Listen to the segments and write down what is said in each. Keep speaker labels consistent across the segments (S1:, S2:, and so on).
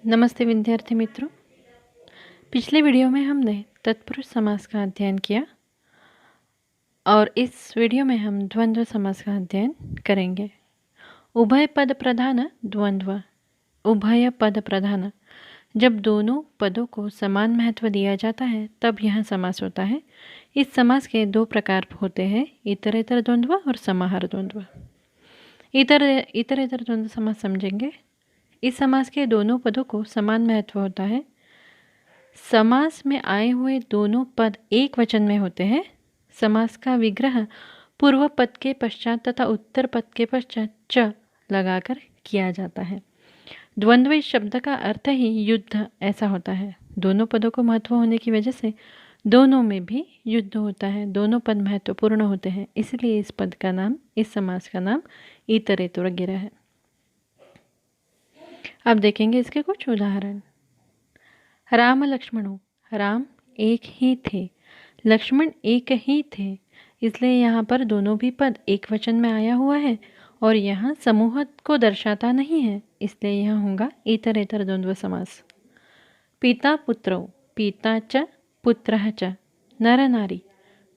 S1: नमस्ते विद्यार्थी मित्रों। पिछले वीडियो में हमने तत्पुरुष समास का अध्ययन किया और इस वीडियो में हम द्वंद्व समास का अध्ययन करेंगे। उभय पद प्रधान द्वंद्व। उभय पद प्रधान, जब दोनों पदों को समान महत्व दिया जाता है तब यह समास होता है। इस समास के दो प्रकार होते हैं, इतरेतर द्वंद्व और समाहार द्वंद्व। इतरेतर द्वंद्व समास समझेंगे। इस समास के दोनों पदों को समान महत्व होता है। समास में आए हुए दोनों पद एक वचन में होते हैं। समास का विग्रह पूर्व पद के पश्चात तथा उत्तर पद के पश्चात च लगाकर किया जाता है। द्वंद्व इस शब्द का अर्थ ही युद्ध ऐसा होता है। दोनों पदों को महत्व होने की वजह से दोनों में भी युद्ध होता है, दोनों पद महत्वपूर्ण होते हैं, इसलिए इस पद का नाम, इस समास का नाम इतरेतर गिरा है। अब देखेंगे इसके कुछ उदाहरण। राम लक्ष्मणों, राम एक ही थे, लक्ष्मण एक ही थे, इसलिए यहाँ पर दोनों भी पद एक वचन में आया हुआ है और यहाँ समूह को दर्शाता नहीं है, इसलिए यह होगा इतरेतर द्वंद्व समास। पिता पुत्रौ, पिता च पुत्रः च, नर नारी,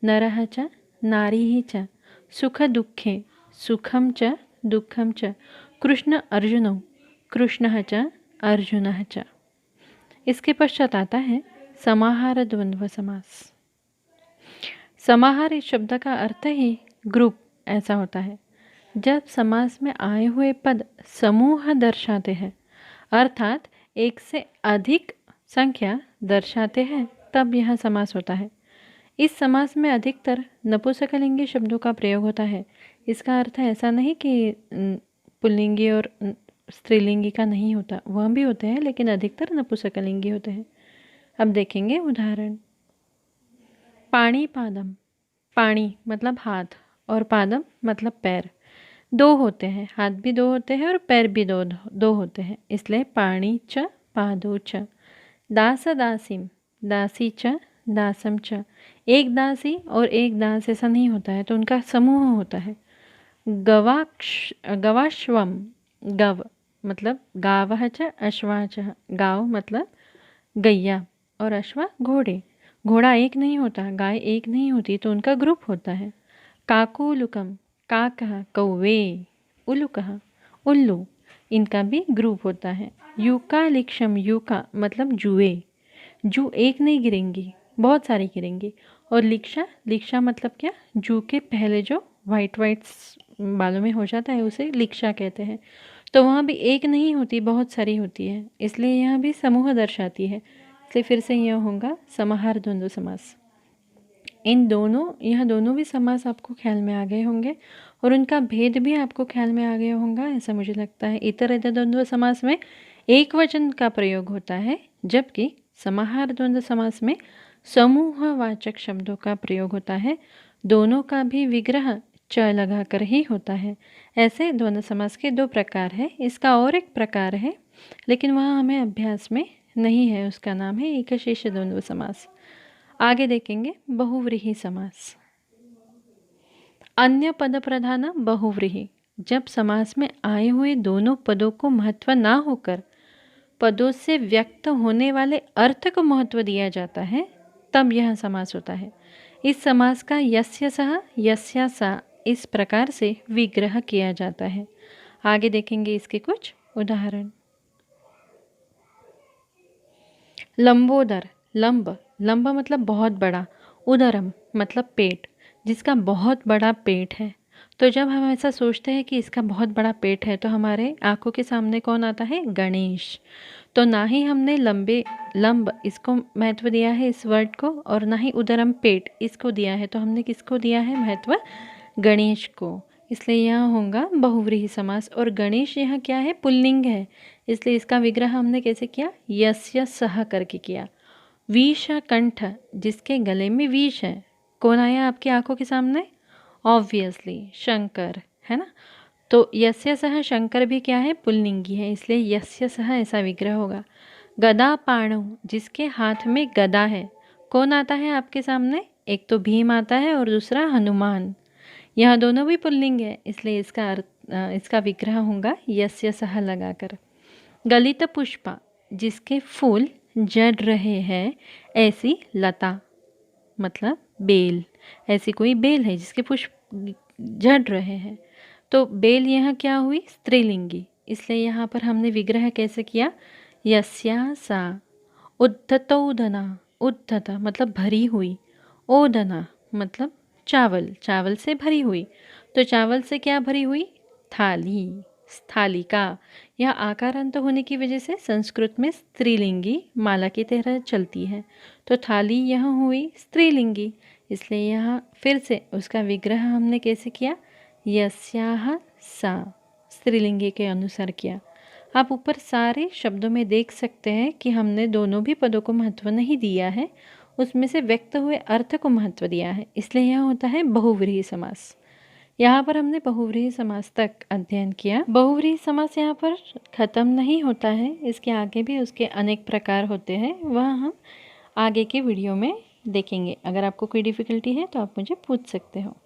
S1: नरः च नारीः च, सुख दुःखे, सुखं च दुःखं च, कृष्ण अर्जुनौ, कृष्णः च अर्जुनः च। इसके पश्चात आता है समाहार द्वंद्व समास। समाहार इस शब्द का अर्थ ही ग्रुप ऐसा होता है। जब समास में आए हुए पद समूह दर्शाते हैं, अर्थात एक से अधिक संख्या दर्शाते हैं, तब यह समास होता है। इस समास में अधिकतर नपुंसकलिंगी शब्दों का प्रयोग होता है। इसका अर्थ ऐसा नहीं कि पुल्लिंगी और स्त्रीलिंगी का नहीं होता, वह भी होते हैं, लेकिन अधिकतर नपुंसकलिंगी होते हैं। अब देखेंगे उदाहरण। पाणी पादम, पाणी मतलब हाथ और पादम मतलब पैर। दो होते हैं, हाथ भी दो होते हैं और पैर भी दो होते हैं, इसलिए पाणी च पादौ च। दास दासीम, दासी च दासम च। एक दासी और एक दास ऐसा नहीं होता है, तो उनका समूह होता है। गवाश्वम, गव मतलब गावः च अश्वा च। गाव मतलब गैया और अश्वा घोड़े। घोड़ा एक नहीं होता, गाय एक नहीं होती, तो उनका ग्रुप होता है। काकुलुकम, काकः कौवे, उलुकः उल्लू, इनका भी ग्रुप होता है। यूकालिक्षम, यूका मतलब जुए, जू एक नहीं गिरेंगी, बहुत सारी गिरेंगी। और लिक्षा, लिक्षा मतलब क्या, जू के पहले जो वाइट बालों में हो जाता है उसे लिक्षा कहते हैं। तो वहाँ भी एक नहीं होती, बहुत सारी होती है, इसलिए यहाँ भी समूह दर्शाती है, इसलिए फिर से यह होगा समाहार द्वंद्व समास। यह दोनों भी समास आपको ख्याल में आ गए होंगे और उनका भेद भी आपको ख्याल में आ गया होगा, ऐसा मुझे लगता है। इतरेतर द्वंद्व समास में एक वचन का प्रयोग होता है, जबकि समाहार द्वंद्व समास में समूहवाचक शब्दों का प्रयोग होता है। दोनों का भी विग्रह च लगाकर ही होता है। ऐसे द्वंद्व समास के दो प्रकार है। इसका और एक प्रकार है, लेकिन वह हमें अभ्यास में नहीं है, उसका नाम है एकशेष द्वंद्व समास। आगे देखेंगे बहुव्रीहि समास। अन्य पद प्रधान बहुव्रीहि, जब समास में आए हुए दोनों पदों को महत्व ना होकर पदों से व्यक्त होने वाले अर्थ को महत्व दिया जाता है, तब यह समास होता है। इस समास का यस्य सह यस्या सा इस प्रकार से विग्रह किया जाता है। आगे देखेंगे इसके कुछ उदाहरण। लंबोदर, लंब, लंब मतलब बहुत बड़ा, उदरम मतलब पेट, जिसका बहुत बड़ा पेट है। तो जब हम ऐसा सोचते हैं कि इसका बहुत बड़ा पेट है, तो हमारे आंखों के सामने कौन आता है, गणेश। तो ना ही हमने लंब इसको महत्व दिया है इस वर्ड को, और ना ही उदरम पेट इसको दिया है, तो हमने किसको दिया है महत्व, गणेश को, इसलिए यह होगा बहुव्रीहि समास। और गणेश यह क्या है, पुल्लिंग है, इसलिए इसका विग्रह हमने कैसे किया, यस्य सह करके किया। विष कंठ, जिसके गले में विष है, कौन आया आपकी आंखों के सामने, ऑब्वियसली शंकर, है ना। तो यस्य सह शंकर भी क्या है, पुल्लिंगी है, इसलिए यस्य सह ऐसा विग्रह होगा। गदा पाणौ, जिसके हाथ में गदा है, कौन आता है आपके सामने, एक तो भीम आता है और दूसरा हनुमान। यह दोनों भी पुल्लिंग है, इसलिए इसका विग्रह होगा यस्य सह लगाकर। गलित पुष्पा, जिसके फूल जड़ रहे हैं ऐसी लता, मतलब बेल। ऐसी कोई बेल है जिसके पुष्प झड़ रहे हैं। तो बेल यहाँ क्या हुई, स्त्रीलिंगी, इसलिए यहाँ पर हमने विग्रह कैसे किया, यस्या सा उद्धतोदना। उद्धत मतलब भरी हुई, ओदना मतलब चावल, चावल से भरी हुई। तो चावल से क्या भरी हुई, थाली, स्थालिका। यह आकारांत होने की वजह से संस्कृत में स्त्रीलिंगी माला की तरह चलती है। तो थाली यहाँ हुई स्त्रीलिंगी, इसलिए यहाँ फिर से उसका विग्रह हमने कैसे किया, यस्याह सा, स्त्रीलिंगी के अनुसार किया। आप ऊपर सारे शब्दों में देख सकते हैं कि हमने दोनों भी पदों को महत्व नहीं दिया है, उसमें से व्यक्त हुए अर्थ को महत्व दिया है, इसलिए यह होता है बहुव्रीहि समास। यहाँ पर हमने बहुव्रीहि समास तक अध्ययन किया। बहुव्रीहि समास यहाँ पर खत्म नहीं होता है, इसके आगे भी उसके अनेक प्रकार होते हैं, वह हम आगे के वीडियो में देखेंगे। अगर आपको कोई डिफ़िकल्टी है तो आप मुझे पूछ सकते हो।